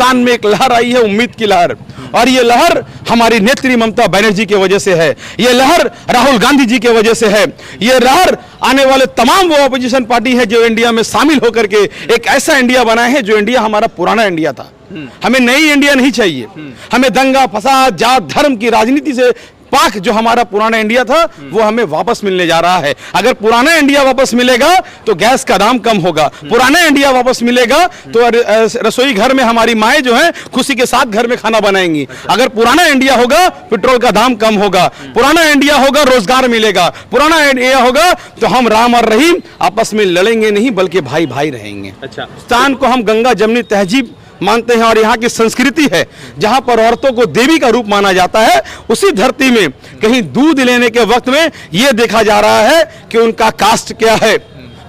हिंदुस्तान में एक लहर आई है, उम्मीद की लहर, और ये लहर हमारी नेत्री ममता बनर्जी की वजह से है, ये लहर राहुल गांधी जी की वजह से है, ये लहर आने वाले तमाम वो अपोजिशन पार्टी है जो इंडिया में शामिल होकर के एक ऐसा इंडिया बनाए हैं जो इंडिया हमारा पुराना इंडिया था। हमें नई इंडिया नहीं चाहिए, हमें दंगा फसाद जात धर्म की राजनीति से पाक जो हमारा पुराना इंडिया था वो हमें वापस मिलने जा रहा है। अगर पुराना इंडिया वापस मिलेगा तो गैस का दाम कम होगा, पुराना इंडिया वापस मिलेगा तो रसोई घर में हमारी माएं जो हैं खुशी के साथ घर में खाना बनाएंगी। अगर पुराना इंडिया होगा पेट्रोल का दाम कम होगा, पुराना इंडिया होगा रोजगार मिलेगा, पुराना इंडिया होगा तो हम राम और रहीम आपस में लड़ेंगे नहीं बल्कि भाई भाई रहेंगे। अच्छा, हिंदुस्तान को हम गंगा जमनी तहजीब मानते हैं और यहाँ की संस्कृति है जहाँ पर औरतों को देवी का रूप माना जाता है। उसी धरती में कहीं दूध लेने के वक्त में ये देखा जा रहा है कि उनका कास्ट क्या है,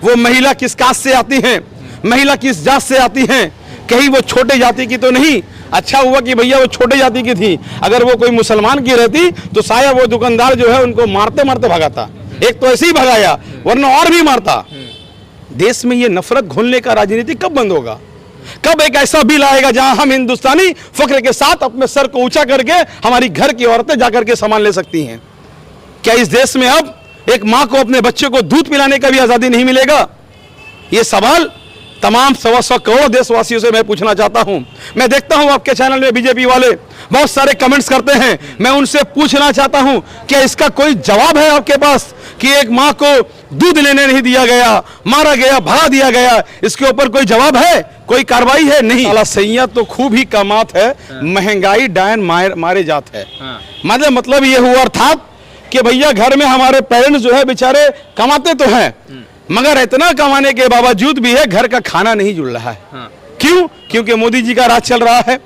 वो महिला किस कास्ट से आती हैं, महिला किस जात से आती हैं, कहीं वो छोटे जाति की तो नहीं। अच्छा हुआ कि भैया वो छोटे जाति की थी, अगर वो कोई मुसलमान की रहती तो शायद वो दुकानदार जो है उनको मारते मारते भगाता, एक तो ऐसे ही भगाया वरना और भी मारता। देश में ये नफरत घोलने का राजनीति कब बंद होगा? कब एक ऐसा बिल आएगा जहां हम हिंदुस्तानी फख्र के साथ अपने सर को ऊंचा करके हमारी घर की औरतें जाकर के सामान ले सकती हैं? क्या इस देश में अब एक मां को अपने बच्चे को दूध पिलाने का भी आजादी नहीं मिलेगा? ये सवाल तमाम 125 करोड़ देशवासियों से मैं पूछना चाहता हूं। मैं देखता हूं आपके चैनल में बीजेपी वाले बहुत सारे कमेंट्स करते हैं, मैं उनसे पूछना चाहता हूं क्या इसका कोई जवाब है आपके पास कि एक मां को दूध लेने नहीं दिया गया, मारा गया, भगा दिया गया, इसके ऊपर कोई जवाब है, कोई कार्रवाई है? नहीं। साला सैयद तो खूब ही कमात है, महंगाई डायन मारे जात है। मतलब ये हुआ अर्थात कि भैया घर में हमारे पेरेंट्स जो है बेचारे कमाते तो हैं मगर इतना कमाने के बावजूद भी है घर का खाना नहीं जुड़ रहा है। क्यों? क्योंकि मोदी जी का राज चल रहा है।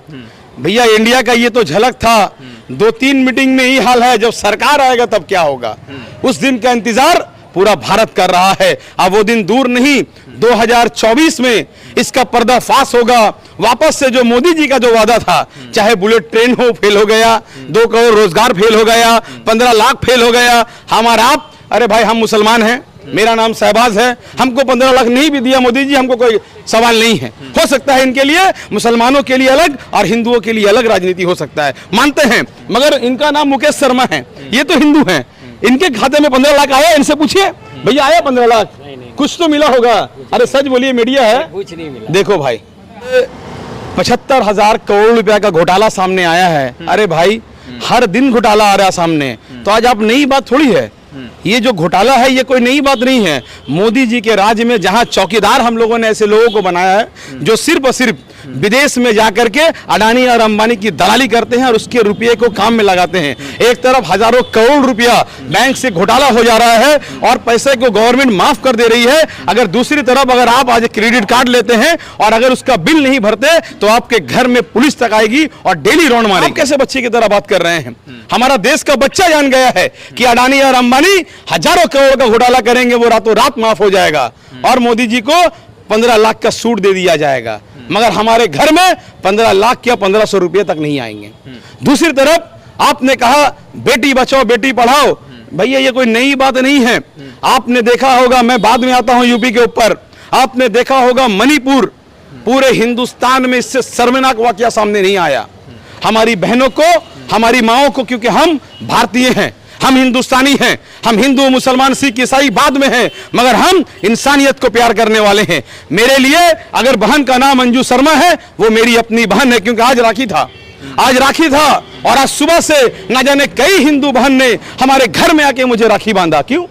भैया इंडिया का ये तो झलक था, 2-3 मीटिंग में ही हाल है, जब सरकार आएगा तब क्या होगा उस दिन का इंतजार पूरा भारत कर रहा है। अब वो दिन दूर नहीं, 2024 में इसका पर्दाफाश होगा। वापस से जो मोदी जी का जो वादा था, चाहे बुलेट ट्रेन हो फेल हो गया, 2 करोड़ रोजगार फेल हो गया, 15 लाख फेल हो गया। हमारा आप, अरे भाई हम मुसलमान हैं, मेरा नाम शहबाज है, हमको 15 लाख नहीं भी दिया मोदी जी, हमको कोई सवाल नहीं है। हो सकता है इनके लिए, मुसलमानों के लिए अलग और हिंदुओं के लिए अलग राजनीति हो सकता है, मानते हैं, मगर इनका नाम मुकेश शर्मा है, ये तो हिंदू हैं, इनके खाते में 15 लाख आया? इनसे पूछिए भैया आया 15 लाख? कुछ तो मिला होगा। अरे सच बोलिए, मीडिया है, कुछ नहीं मिला। देखो भाई 75,000 करोड़ रुपया का घोटाला सामने आया है। अरे भाई हर दिन घोटाला आ रहा है सामने, तो आज आप नई बात थोड़ी है, ये जो घोटाला है ये कोई नई बात नहीं है। मोदी जी के राज्य में जहां चौकीदार हम लोगों ने ऐसे लोगों को बनाया है जो सिर्फ और सिर्फ विदेश में जाकर के अडानी और अंबानी की दलाली करते हैं और उसके रुपये को काम में लगाते हैं। एक तरफ हजारों करोड़ रुपया बैंक से घोटाला हो जा रहा है और पैसे को गवर्नमेंट माफ कर दे रही है। अगर दूसरी तरफ अगर आप आज क्रेडिट कार्ड लेते हैं और अगर उसका बिल नहीं भरते तो आपके घर में पुलिस तक आएगी और डेली रौंड मारेगी। कैसे बच्चे की तरह बात कर रहे हैं? हमारा देश का बच्चा जान गया है कि अडानी और अंबानी हजारों करोड़ का घोटाला करेंगे, वो रातों रात माफ हो जाएगा और मोदी जी को 15 लाख का सूट दे दिया जाएगा, मगर हमारे घर में 15 लाख या 1500 रुपये तक नहीं आएंगे। दूसरी तरफ आपने कहा बेटी बचाओ बेटी पढ़ाओ, भैया ये कोई नई बात नहीं है। आपने देखा होगा, मैं बाद में आता हूं यूपी के ऊपर, आपने देखा होगा मणिपुर, पूरे हिंदुस्तान में इससे शर्मनाक वाकया सामने नहीं आया। हमारी बहनों को, हमारी माओं को, क्योंकि हम भारतीय हैं, हम हिंदुस्तानी हैं, हम हिंदू मुसलमान सिख ईसाई बाद में हैं, मगर हम इंसानियत को प्यार करने वाले हैं। मेरे लिए अगर बहन का नाम अंजू शर्मा है, वो मेरी अपनी बहन है, क्योंकि आज राखी था, आज राखी था और आज सुबह से न जाने कई हिंदू बहन ने हमारे घर में आके मुझे राखी बांधा। क्यों?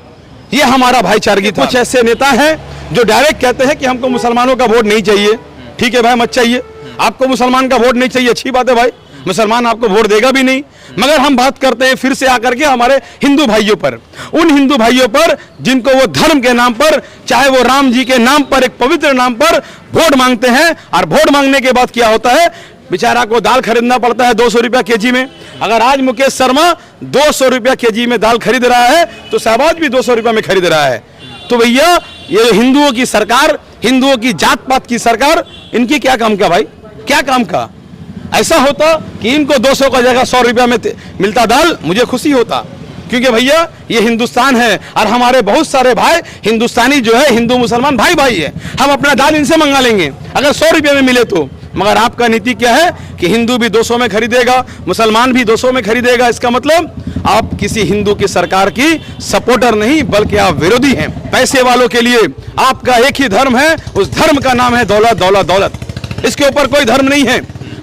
ये हमारा भाईचारगी था। कुछ ऐसे नेता हैं जो डायरेक्ट कहते हैं कि हमको मुसलमानों का वोट नहीं चाहिए। ठीक है भाई, मत चाहिए, आपको मुसलमान का वोट नहीं चाहिए, अच्छी बात है भाई, मुसलमान आपको वोट देगा भी नहीं, मगर हम बात करते हैं फिर से आकर के हमारे हिंदू भाइयों पर, उन हिंदू भाइयों पर जिनको वो धर्म के नाम पर, चाहे वो राम जी के नाम पर, एक पवित्र नाम पर वोट मांगते हैं। और वोट मांगने के बाद क्या होता है, बेचारा को दाल खरीदना पड़ता है 200 रुपया केजी में। अगर आज मुकेश शर्मा 200 रुपया केजी में दाल खरीद रहा है तो शहबाज भी 200 रुपया में खरीद रहा है। तो भैया ये हिंदुओं की सरकार, हिंदुओं की जात पात की सरकार, इनकी क्या काम का भाई, क्या काम का? ऐसा होता कि इनको 200 का जगह 100 रुपया में मिलता दाल, मुझे खुशी होता, क्योंकि भैया ये हिंदुस्तान है और हमारे बहुत सारे भाई हिंदुस्तानी जो है, हिंदू मुसलमान भाई भाई है, हम अपना दाल इनसे मंगा लेंगे अगर 100 रुपये में मिले तो। मगर आपका नीति क्या है कि हिंदू भी 200 में खरीदेगा, मुसलमान भी 200 में खरीदेगा। इसका मतलब आप किसी हिंदू की सरकार की सपोर्टर नहीं बल्कि आप विरोधी हैं। पैसे वालों के लिए आपका एक ही धर्म है, उस धर्म का नाम है दौलत, दौलत, दौलत। इसके ऊपर कोई धर्म नहीं है।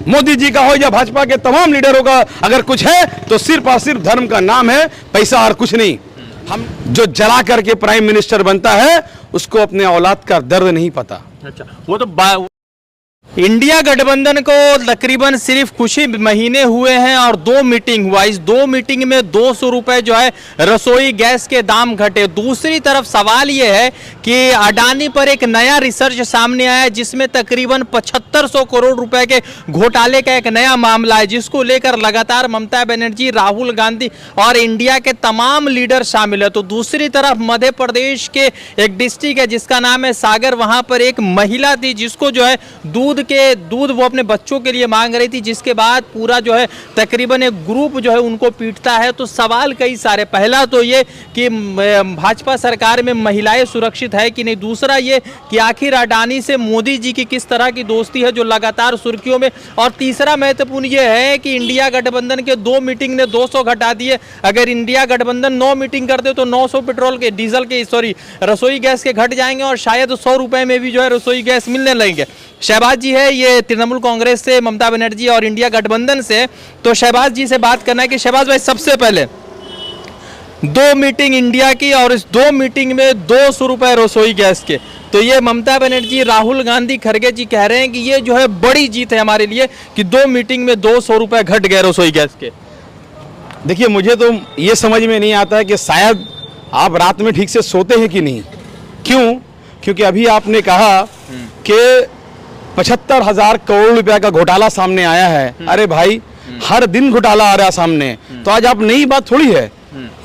मोदी जी का हो या भाजपा के तमाम लीडरों का अगर कुछ है तो सिर्फ और सिर्फ धर्म का नाम है, पैसा और कुछ नहीं। हम जो जला करके प्राइम मिनिस्टर बनता है उसको अपने औलाद का दर्द नहीं पता। अच्छा, वो तो इंडिया गठबंधन को तकरीबन सिर्फ कुछ ही महीने हुए हैं और 2 मीटिंग हुआ। इस 2 मीटिंग में 200 रुपए जो है रसोई गैस के दाम घटे। दूसरी तरफ सवाल ये है कि अडानी पर एक नया रिसर्च सामने आया है जिसमें तकरीबन 7500 करोड़ रुपए के घोटाले का एक नया मामला है, जिसको लेकर लगातार ममता बनर्जी, राहुल गांधी और इंडिया के तमाम लीडर शामिल है। तो दूसरी तरफ मध्य प्रदेश के एक डिस्ट्रिक्ट है जिसका नाम है सागर, वहां पर एक महिला थी जिसको जो है दूध वो अपने बच्चों के लिए मांग रही थी, जिसके बाद पूरा जो है तकरीबन एक ग्रुप जो है उनको पीटता है। तो सवाल कई सारे, पहला तो ये कि भाजपा सरकार में महिलाएं सुरक्षित है कि नहीं, दूसरा ये कि आखिर अडानी से मोदी जी की किस तरह की दोस्ती है जो लगातार सुर्खियों में, और तीसरा महत्वपूर्ण ये है कि इंडिया गठबंधन के 2 मीटिंग ने 200 घटा दिए। अगर इंडिया गठबंधन 9 मीटिंग करते तो 900 पेट्रोल के, डीजल के, रसोई गैस के घट जाएंगे और शायद 100 रुपए में भी जो है रसोई गैस मिलने लगेंगे। शहबाज जी है ये तृणमूल कांग्रेस से, ममता बनर्जी और इंडिया गठबंधन से। तो शहबाज जी से बात करना है कि शहबाज भाई, सबसे पहले 2 मीटिंग इंडिया की और इस 2 मीटिंग में 200 रुपए रसोई गैस के, तो ये ममता बनर्जी, राहुल गांधी, खड़गे जी कह रहे हैं कि ये जो है बड़ी जीत है हमारे लिए कि 2 मीटिंग में 200 रुपए घट गए रसोई गैस के। देखिए, मुझे तो ये समझ में नहीं आता है कि शायद आप रात में ठीक से सोते हैं कि नहीं। क्यों? क्योंकि अभी आपने कहा कि 75,000 करोड़ रुपया का घोटाला सामने आया है। अरे भाई, हर दिन घोटाला आ रहा है सामने, तो आज आप नई बात थोड़ी है।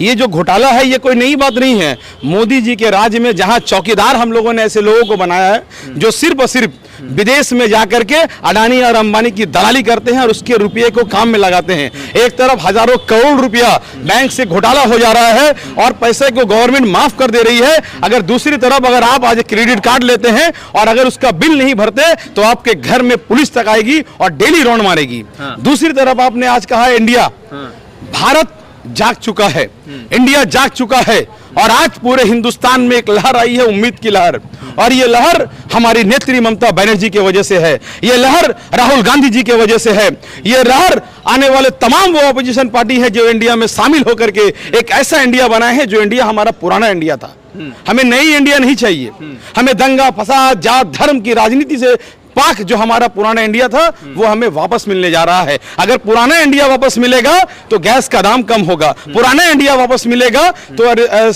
ये जो घोटाला है ये कोई नई बात नहीं है। मोदी जी के राज्य में जहां चौकीदार हम लोगों ने ऐसे लोगों को बनाया है जो सिर्फ और सिर्फ विदेश में जाकर के अडानी और अंबानी की दलाली करते हैं और उसके रुपये को काम में लगाते हैं। एक तरफ हजारों करोड़ रुपया बैंक से घोटाला हो जा रहा है और पैसे को गवर्नमेंट माफ कर दे रही है। अगर दूसरी तरफ अगर आप आज क्रेडिट कार्ड लेते हैं और अगर उसका बिल नहीं भरते तो आपके घर में पुलिस तक आएगी और डेली रौंड मारेगी। दूसरी तरफ आपने आज कहा इंडिया, भारत जाग चुका है, इंडिया जाग चुका है और आज पूरे हिंदुस्तान में एक लहर आई है, उम्मीद की लहर। और ये लहर हमारी नेत्री ममता बनर्जी की वजह से है, ये लहर राहुल गांधी जी की वजह से है, ये लहर आने वाले तमाम वो ऑपोजिशन पार्टी है जो इंडिया में शामिल होकर के एक ऐसा इंडिया बनाए हैं जो इंडिया हमारा पुराना इंडिया था। हमें नई इंडिया नहीं चाहिए। हमें दंगा फसाद जात धर्म की राजनीति से पाक जो हमारा पुराना इंडिया था वो हमें वापस मिलने जा रहा है। अगर पुराना इंडिया वापस मिलेगा तो गैस का दाम कम होगा, पुराना इंडिया वापस मिलेगा तो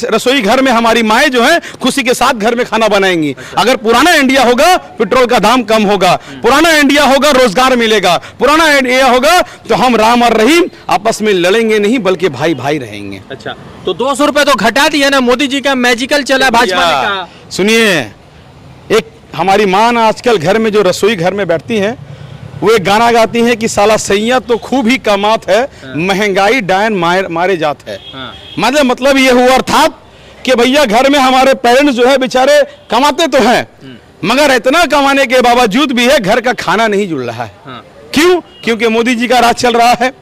रसोई घर में हमारी माएं जो हैं खुशी के साथ घर में खाना बनाएंगी। अगर पुराना इंडिया होगा पेट्रोल का दाम कम होगा, पुराना इंडिया होगा रोजगार मिलेगा, पुराना इंडिया होगा तो हम राम और रहीम आपस में लड़ेंगे नहीं बल्कि भाई भाई रहेंगे। अच्छा, तो 200 रुपए तो घटा दिया ना, मोदी जी का मैजिकल चला भाजपा ने कहा। सुनिए, एक हमारी मां आजकल घर में जो रसोई घर में बैठती हैं वो एक गाना गाती हैं कि साला सैया तो खूब ही कमात है, महंगाई डायन मारे जात है। मतलब ये हुआ अर्थात कि भैया घर में हमारे पेरेंट्स जो है बेचारे कमाते तो हैं मगर इतना कमाने के बावजूद भी है घर का खाना नहीं जुड़ रहा है। क्यों? क्योंकि मोदी जी का राज चल रहा है।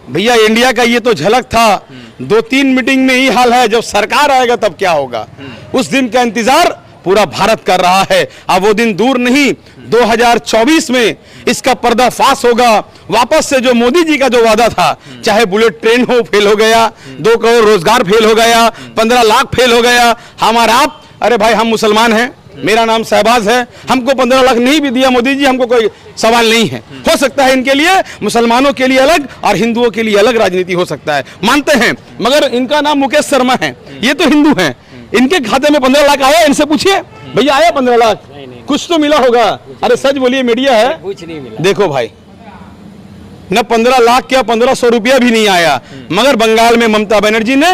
भैया इंडिया का ये तो झलक था, 2-3 मीटिंग में ही हाल है, जब सरकार आएगा तब क्या होगा उस दिन का इंतजार पूरा भारत कर रहा है। अब वो दिन दूर नहीं, 2024 में इसका पर्दाफाश होगा। वापस से जो मोदी जी का जो वादा था, चाहे बुलेट ट्रेन हो फेल हो गया, 2 करोड़ रोजगार फेल हो गया, 15 लाख फेल हो गया। हमारा आप, अरे भाई हम मुसलमान हैं, मेरा नाम शहबाज है, हमको 15 लाख नहीं भी दिया मोदी जी, हमको कोई सवाल नहीं है। हो सकता है इनके लिए, मुसलमानों के लिए अलग और हिंदुओं के लिए अलग राजनीति हो सकता है, मानते हैं, मगर इनका नाम मुकेश शर्मा है, ये तो हिंदू हैं। इनके खाते में 15 लाख आया, इनसे पूछिए भैया आया 15 लाख? कुछ तो मिला होगा। अरे सच बोलिए, मीडिया है, कुछ नहीं मिला। देखो भाई, न 15 लाख क्या 1500 रुपया भी नहीं आया, मगर बंगाल में ममता बनर्जी ने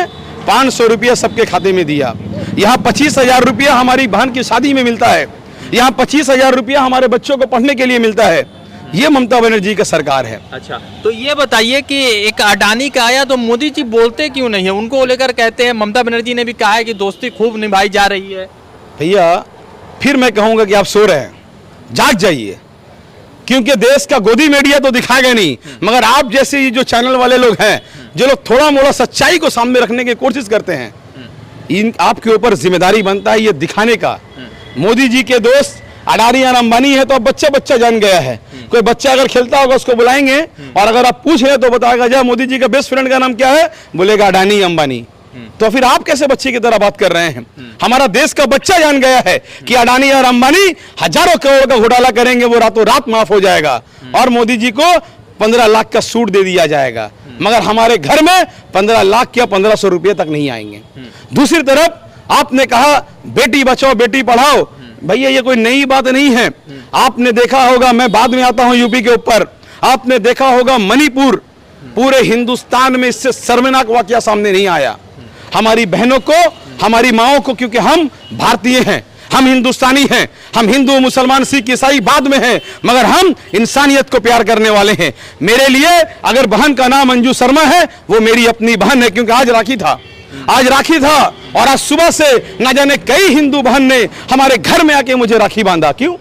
500 रुपया सबके खाते में दिया। यहाँ 25,000 रुपया हमारी बहन की शादी में मिलता है, यहाँ 25,000 रुपया हमारे बच्चों को पढ़ने के लिए मिलता है। ये ममता बनर्जी का सरकार है। अच्छा, तो ये बताइए कि एक अडानी का आया तो मोदी जी बोलते क्यों नहीं है? उनको लेकर कहते हैं, ममता बनर्जी ने भी कहा है कि दोस्ती खूब निभाई जा रही है। भैया फिर मैं कहूंगा कि आप सो रहे हैं, जाग जाइए। क्योंकि देश का गोदी मीडिया तो दिखाएगा नहीं, मगर आप जैसे ये जो चैनल वाले लोग हैं, जो लोग थोड़ा मोड़ा सच्चाई को सामने रखने की कोशिश करते हैं, इन आपके ऊपर जिम्मेदारी बनता है ये दिखाने का। मोदी जी के दोस्त अडानी और अंबानी है तो अब बच्चा बच्चा जान गया है। कोई बच्चा अगर खेलता होगा उसको बुलाएंगे और अगर आप पूछ रहे तो बताएगा जा मोदी जी का बेस्ट फ्रेंड का नाम क्या है, बोलेगा अडानी अंबानी। तो फिर आप कैसे बच्चे की तरह बात कर रहे हैं? हमारा देश का बच्चा जान गया है कि अडानी और अंबानी हजारों करोड़ का घोटाला करेंगे, वो रातों रात माफ हो जाएगा और मोदी जी को 15 लाख का सूट दे दिया जाएगा, मगर हमारे घर में 15 लाख या 1500 रुपये तक नहीं आएंगे। दूसरी तरफ आपने कहा बेटी बचाओ बेटी पढ़ाओ, भैया ये कोई नई बात नहीं है। आपने देखा होगा, मैं बाद में आता हूं यूपी के ऊपर, आपने देखा होगा मणिपुर, पूरे हिंदुस्तान में इससे शर्मनाक वाकया सामने नहीं आया। हमारी बहनों को, हमारी माओं को, क्योंकि हम भारतीय हैं, हम हिंदुस्तानी हैं, हम हिंदू मुसलमान सिख ईसाई बाद में हैं, मगर हम इंसानियत को प्यार करने वाले हैं। मेरे लिए अगर बहन का नाम अंजू शर्मा है, वो मेरी अपनी बहन है, क्योंकि आज राखी था, आज राखी था और आज सुबह से न जाने कई हिंदू बहन ने हमारे घर में आके मुझे राखी बांधा। क्यों?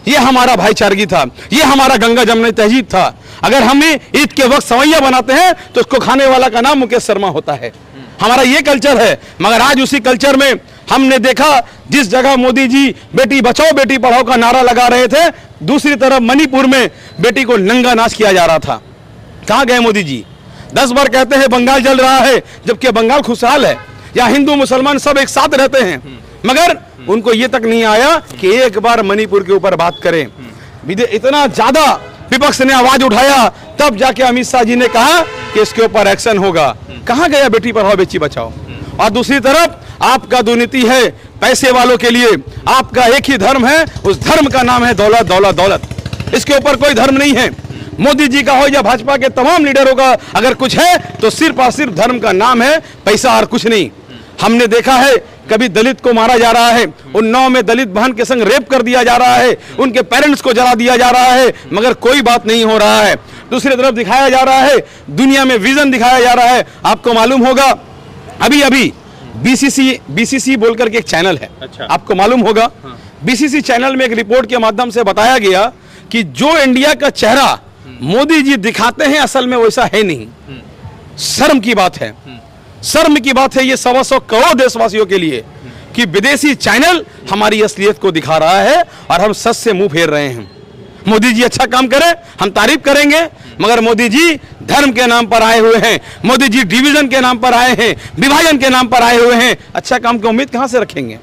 ये हमारा भाईचारगी था, ये हमारा गंगा जमुनी तहजीब था। अगर हमें ईद के वक्त सवैया बनाते हैं तो उसको खाने वाला का नाम मुकेश शर्मा होता है। हमारा ये कल्चर है, मगर आज उसी कल्चर में हमने देखा जिस जगह मोदी जी बेटी बचाओ बेटी पढ़ाओ का नारा लगा रहे थे, दूसरी तरफ मणिपुर में बेटी को नंगा नाच किया जा रहा था। कहां गए मोदी जी? 10 बार कहते हैं बंगाल जल रहा है, जबकि बंगाल खुशहाल है, या हिंदू मुसलमान सब एक साथ रहते हैं, मगर उनको ये तक नहीं आया कि एक बार मणिपुर के ऊपर बात करें। इतना ज्यादा विपक्ष ने आवाज उठाया, तब जाके अमित शाह जी ने कहा कि इसके ऊपर एक्शन होगा। कहां गया बेटी पढ़ाओ बेटी बचाओ? और दूसरी तरफ आपका दुर्नीति है पैसे वालों के लिए, आपका एक ही धर्म है, उस धर्म का नाम है दौलत दौलत दौलत। इसके ऊपर कोई धर्म नहीं है। मोदी जी का हो या भाजपा के तमाम लीडरों का अगर कुछ है तो सिर्फ और सिर्फ धर्म का नाम है, पैसा और कुछ नहीं। हमने देखा है कभी दलित को मारा जा रहा है, उन्नाव में दलित बहन के संग रेप कर दिया जा रहा है, उनके पेरेंट्स को जला दिया जा रहा है, मगर कोई बात नहीं हो रहा है। दूसरी तरफ दिखाया जा रहा है, दुनिया में विजन दिखाया जा रहा है। आपको मालूम होगा अभी अभी बीसीसी बोलकर के एक चैनल है, अच्छा। आपको मालूम होगा बीसीसी चैनल में एक रिपोर्ट के माध्यम से बताया गया कि जो इंडिया का चेहरा मोदी जी दिखाते हैं असल में वैसा है नहीं। शर्म की बात है, शर्म की बात है ये 125 करोड़ देशवासियों के लिए कि विदेशी चैनल हमारी असलियत को दिखा रहा है और हम सच से मुंह फेर रहे हैं। मोदी जी अच्छा काम करें हम तारीफ करेंगे, मगर मोदी जी धर्म के नाम पर आए हुए हैं, मोदी जी डिवीजन के नाम पर आए हैं, विभाजन के नाम पर आए हुए हैं। अच्छा काम की उम्मीद कहां से रखेंगे?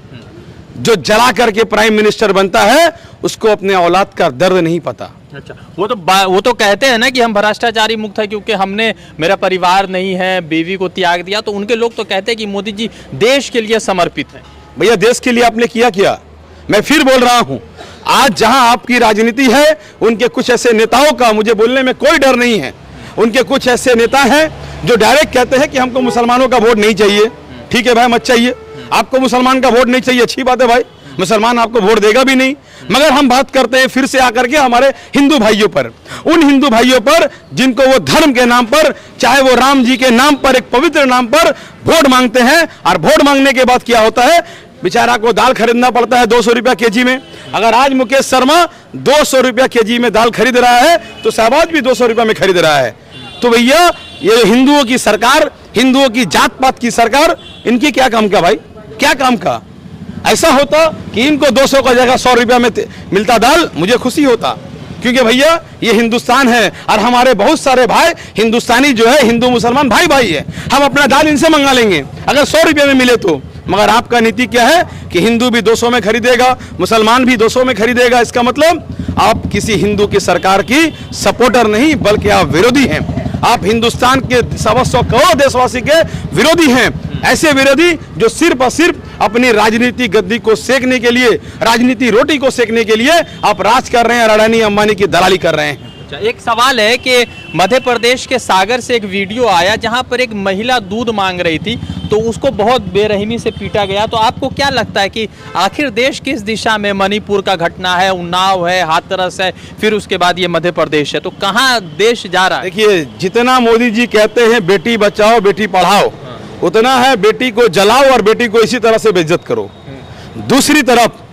जो जला करके प्राइम मिनिस्टर बनता है उसको अपने औलाद का दर्द नहीं पता। अच्छा, वो तो कहते हैं ना कि हम भ्रष्टाचारी मुक्त है क्योंकि हमने, मेरा परिवार नहीं है, बीवी को त्याग दिया, तो उनके लोग तो कहते हैं कि मोदी जी देश के लिए समर्पित है। भैया देश के लिए आपने किया क्या? मैं फिर बोल रहा हूं, आज जहां आपकी राजनीति है, उनके कुछ ऐसे नेताओं का मुझे बोलने में कोई डर नहीं है। उनके कुछ ऐसे नेता हैं जो डायरेक्ट कहते हैं कि हमको मुसलमानों का वोट नहीं चाहिए। ठीक है भाई, मत चाहिए, आपको मुसलमान का वोट नहीं चाहिए, अच्छी बात है भाई, मुसलमान आपको वोट देगा भी नहीं। मगर हम बात करते हैं फिर से आकर के हमारे हिंदू भाइयों पर, उन हिंदू भाइयों पर जिनको वो धर्म के नाम पर, चाहे वो राम जी के नाम पर, एक पवित्र नाम पर वोट मांगते हैं। और वोट मांगने के बाद क्या होता है, बेचारा को दाल खरीदना पड़ता है 200 रुपया केजी में। अगर आज मुकेश शर्मा 200 रुपया केजी में दाल खरीद रहा है तो शहबाज भी 200 रुपया में खरीद रहा है। तो भैया ये हिंदुओं की सरकार, हिंदुओं की जात पात की सरकार, इनकी क्या काम का भाई, क्या काम का? ऐसा होता कि इनको 200 का जगह 100 रुपया में मिलता दाल, मुझे खुशी होता, क्योंकि भैया ये हिंदुस्तान है और हमारे बहुत सारे भाई हिंदुस्तानी जो है, हिंदू मुसलमान भाई भाई है, हम अपना दाल इनसे मंगा लेंगे अगर 100 रुपये में मिले तो। मगर आपका नीति क्या है कि हिंदू भी 200 में खरीदेगा, मुसलमान भी 200 में खरीदेगा। इसका मतलब आप किसी हिंदू की सरकार की सपोर्टर नहीं बल्कि आप विरोधी हैं। आप हिंदुस्तान के 125 करोड़ देशवासी के विरोधी हैं, ऐसे विरोधी जो सिर्फ और सिर्फ अपनी राजनीति गद्दी को सेकने के लिए, राजनीति रोटी को सेकने के लिए आप राज कर रहे हैं, अडानी अंबानी की दलाली कर रहे हैं। एक सवाल है कि मध्य प्रदेश के सागर से एक वीडियो आया जहां पर एक महिला दूध मांग रही थी तो उसको बहुत बेरहमी से पीटा गया। तो आपको क्या लगता है कि आखिर देश किस दिशा में, मणिपुर का घटना है, उन्नाव है, हाथरस है, फिर उसके बाद ये मध्य प्रदेश है, तो कहाँ देश जा रहा है? देखिए, जितना मोदी जी कहते हैं बेटी बचाओ बेटी पढ़ाओ, उतना है बेटी को जलाओ और बेटी को इसी तरह से बेइज्जत करो। दूसरी तरफ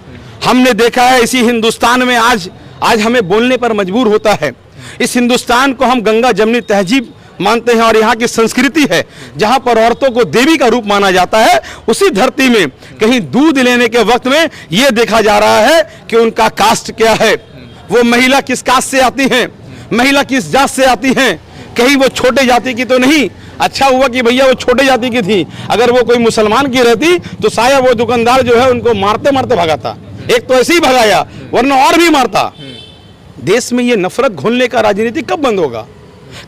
हमने देखा है इसी हिंदुस्तान में आज आज हमें बोलने पर मजबूर होता है। इस हिंदुस्तान को हम गंगा जमनी तहजीब मानते हैं और यहाँ की संस्कृति है जहाँ पर औरतों को देवी का रूप माना जाता है। उसी धरती में कहीं दूध लेने के वक्त में ये देखा जा रहा है कि उनका कास्ट क्या है, वो महिला किस कास्ट से आती हैं, महिला किस जात से आती हैं, कहीं वो छोटे जाति की तो नहीं। अच्छा हुआ कि भैया वो छोटे जाति की थी, अगर वो कोई मुसलमान की रहती तो शायद वो दुकानदार जो है उनको मारते मारते भगाता। एक तो ऐसे ही भगाया, वरना और भी मारता। देश में ये नफरत घोलने का राजनीति कब बंद होगा?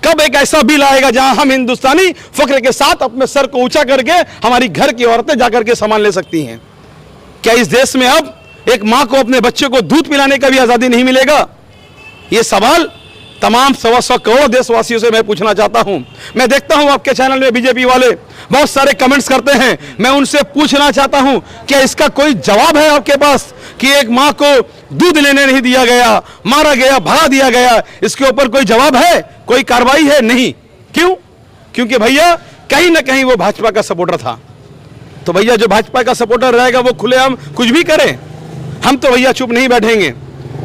कब एक ऐसा बिल आएगा जहां हम हिंदुस्तानी फख्र के साथ अपने सर को ऊंचा करके हमारी घर की औरतें जाकर के सामान ले सकती हैं? क्या इस देश में अब एक मां को अपने बच्चे को दूध पिलाने का भी आजादी नहीं मिलेगा? ये सवाल तमाम 125 करोड़ देशवासियों से मैं पूछना चाहता हूं। मैं देखता हूं आपके चैनल में बीजेपी वाले बहुत सारे कमेंट्स करते हैं, मैं उनसे पूछना चाहता हूं क्या इसका कोई जवाब है आपके पास कि एक मां को दूध लेने नहीं दिया गया, मारा गया, भगा दिया गया, इसके ऊपर कोई जवाब है, कोई कार्रवाई है? नहीं। क्यों? क्योंकि भैया कहीं ना कहीं वो भाजपा का सपोर्टर था। तो भैया जो भाजपा का सपोर्टर रहेगा वो खुलेआम कुछ भी करे, हम तो भैया चुप नहीं बैठेंगे,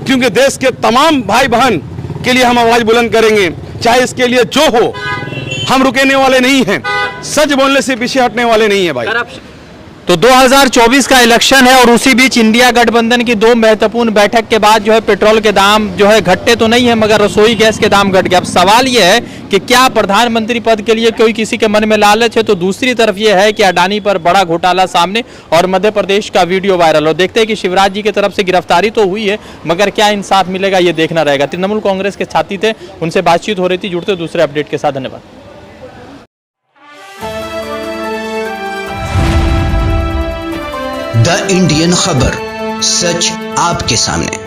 क्योंकि देश के तमाम भाई बहन के लिए हम आवाज बुलंद करेंगे, चाहे इसके लिए जो हो। हम रुकने वाले नहीं हैं, सच बोलने से पीछे हटने वाले नहीं है भाई। तो 2024 का इलेक्शन है और उसी बीच इंडिया गठबंधन की 2 महत्वपूर्ण बैठक के बाद जो है पेट्रोल के दाम जो है घटते तो नहीं है, मगर रसोई गैस के दाम घट गए। अब सवाल यह है कि क्या प्रधानमंत्री पद के लिए कोई किसी के मन में लालच है? तो दूसरी तरफ यह है कि अडानी पर बड़ा घोटाला सामने और मध्य प्रदेश का वीडियो वायरल हो। देखते हैं कि शिवराज जी की तरफ से गिरफ्तारी तो हुई है, मगर क्या इंसाफ मिलेगा ये देखना रहेगा। तृणमूल कांग्रेस के छाती थे, उनसे बातचीत हो रही थी। जुड़ते दूसरे अपडेट के साथ, धन्यवाद। द इंडियन खबर, सच आपके सामने।